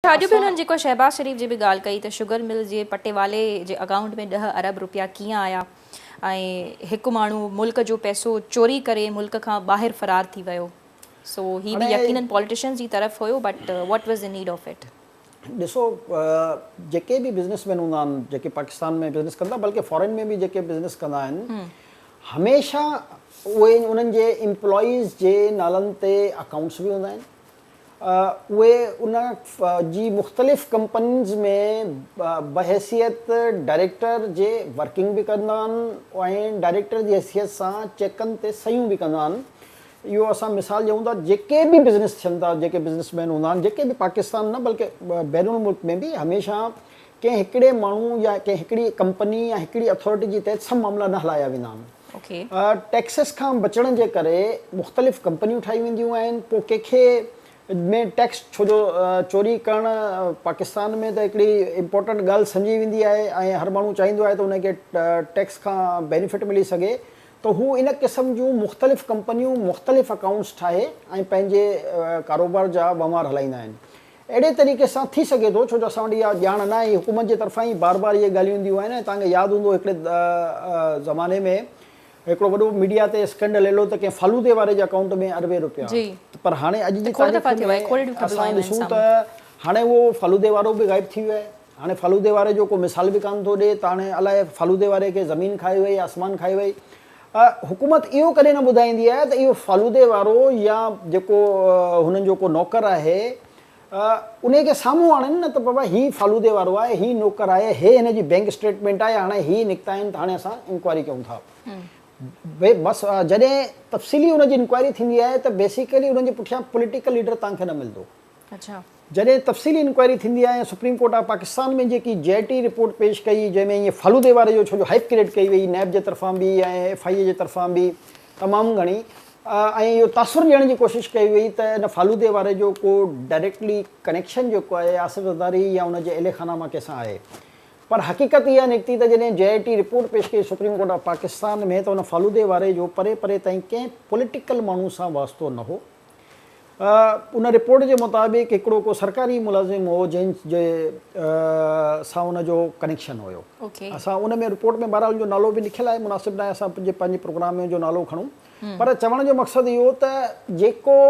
अॼु बि हुननि जेको शहबाज़ शरीफ़ जी बि ॻाल्हि कई त शुगर मिल जे पटेवाले जे अकाउंट में 10 अरब रुपया कीअं आया ऐं हिकु माण्हू मुल्क जो पैसो चोरी करे मुल्क खां ॿाहिरि फ़रार थी वियो। सो ही बि यकीनन पॉलिटिशियंस जी तरफ़ हुयो, बट व्हाट वाज़ द नीड ऑफ इट? ॾिसो, जेके बि बिज़नेसमैन हूंदा आहिनि जेके पाकिस्तान में बिज़नेस कंदा, बल्कि फॉरेन में बि जेके बिज़नेस कंदा आहिनि, हमेशह उहे उन्हनि जे एम्प्लॉइज़ जे नालनि ते अकाउंट्स बि हूंदा आहिनि। उहे उन जी मुख़्तलिफ़ कंपनीज़ में बहैसियत डायरेक्टर जे वर्किंग बि कंदा आहिनि ऐं डायरेक्टर जी हैसियत सां चेकनि ते सयूं बि कंदा आहिनि। इहो असां मिसाल ॾियूं था, जेके बि बिज़नेस थियनि था, जेके बिज़नेसमैन हूंदा आहिनि, जेके बि पाकिस्तान न बल्कि बैरुल मुल्क में बि हमेशह कंहिं हिकिड़े माण्हू या कंहिं हिकिड़ी कंपनी या हिकिड़ी अथॉरिटी जे तहत सभु मामला न हलाया वेंदा आहिनि। टैक्सिस खां बचण जे करे मुख़्तलिफ़ कंपनियूं ठाही वेंदियूं आहिनि। पोइ कंहिंखे में टैक्स, छो जो चोरी करणु पाकिस्तान में त हिकिड़ी इम्पोर्टेंट ॻाल्हि सम्झी वेंदी आहे ऐं हर माण्हू चाहींदो आहे त उनखे टैक्स खां बेनिफिट मिली सघे, त हू इन क़िस्म जूं मुख़्तलिफ़ कंपनियूं मुख़्तलिफ़ अकाउंट्स ठाहे ऐं पंहिंजे कारोबार जा वहिंवार हलाईंदा आहिनि। अहिड़े तरीक़े सां थी सघे थो, छो जो असां वटि इहा ॼाण न आहे, हुकूमत जे तरफ़ां ई बार बार इहे ॻाल्हियूं ईंदियूं आहिनि। तव्हांखे यादि हूंदो हिकिड़े ज़माने में हिकिड़ो वॾो मीडिया ते स्कैंडल हलो त कंहिं फालूदे वारे जे अकाउंट में अरबे रुपया, पर हाणे अॼु जी तारीख़ में असां ॾिसूं त हाणे उहो फालूदे वारो बि गाइब थी वियो आहे। हाणे फालूदे वारे जो को मिसाल बि कान थो ॾिए त हाणे अलाए फालूदे वारे खे ज़मीन खाई वई, आसमान खाई वई। हुकूमत इहो कॾहिं न ॿुधाईंदी आहे त इहो फालूदे वारो या जेको हुननि जो को नौकर आहे उन खे साम्हूं आणनि न, त बाबा हीउ फालूदे वारो आहे, हीउ नौकर आहे, हे हिन जी बैंक स्टेटमेंट आहे, हाणे हीउ निकिता आहिनि, त हाणे असां इंक्वायरी कयूं था। भई बसि जॾहिं तफ़सीली हुनजी इंक्वायरी थींदी आहे त बेसिकली हुननि जे पुठियां पॉलिटिकल लीडर तव्हांखे न मिलंदो। अच्छा, जॾहिं तफ़सीली इंक्वायरी थींदी आहे, सुप्रीम कोर्ट ऑफ पाकिस्तान में जेकी JIT रिपोर्ट पेश कई, जंहिंमें ईअं फालूदे वारे जो छो जो हाइप क्रिएट कई वई, नैब जे तरफ़ां बि ऐं FIA जे तरफ़ां बि तमामु घणी, ऐं इहो तासुर ॾियण जी कोशिशि कई वई त इन फालूदे वारे जो को डायरेक्टली कनेक्शन जेको आहे आसिफ़ ज़रदारी या उनजे अहले खाना मां कंहिंसां आहे। पर हक़ीक़त इहा निकिती त जॾहिं JIT रिपोर्ट पेश कई सुप्रीम कोर्ट ऑफ पाकिस्तान में, त उन फालूदे वारे जो परे परे ताईं कंहिं पॉलिटिकल माण्हू सां वास्तो न हो। उन रिपोर्ट जे मुताबिक़ हिकिड़ो को सरकारी मुलाज़िम हो जंहिंजे सां उनजो कनेक्शन हुयो। असां उन में रिपोर्ट में बहरहाल जो नालो बि लिखियलु आहे, मुनासिब न आहे असां पंहिंजे प्रोग्राम में जो नालो खणूं, पर चवण जो मक़सदु इहो त जेको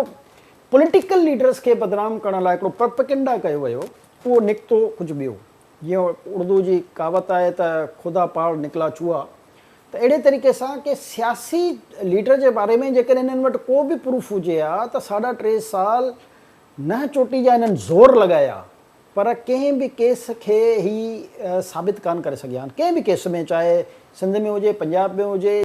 पॉलिटिकल लीडर्स खे बदनाम करण लाइ हिकिड़ो प्रोपेगेंडा कयो वियो, उहो निकितो कुझु ॿियो। जीअं उर्दू जी कहावत आहे त ख़ुदा पार निकिला चूहा, त अहिड़े तरीक़े सां कि सियासी लीडर जे बारे में जेकॾहिं हिननि वटि को बि प्रूफ हुजे हा त 3.5 साल न चोटी जा हिननि ज़ोर लॻाया, पर कंहिं बि केस खे ही साबित कान करे सघिया आहिनि। कंहिं बि केस में, चाहे सिंध में हुजे, पंजाब में हुजे,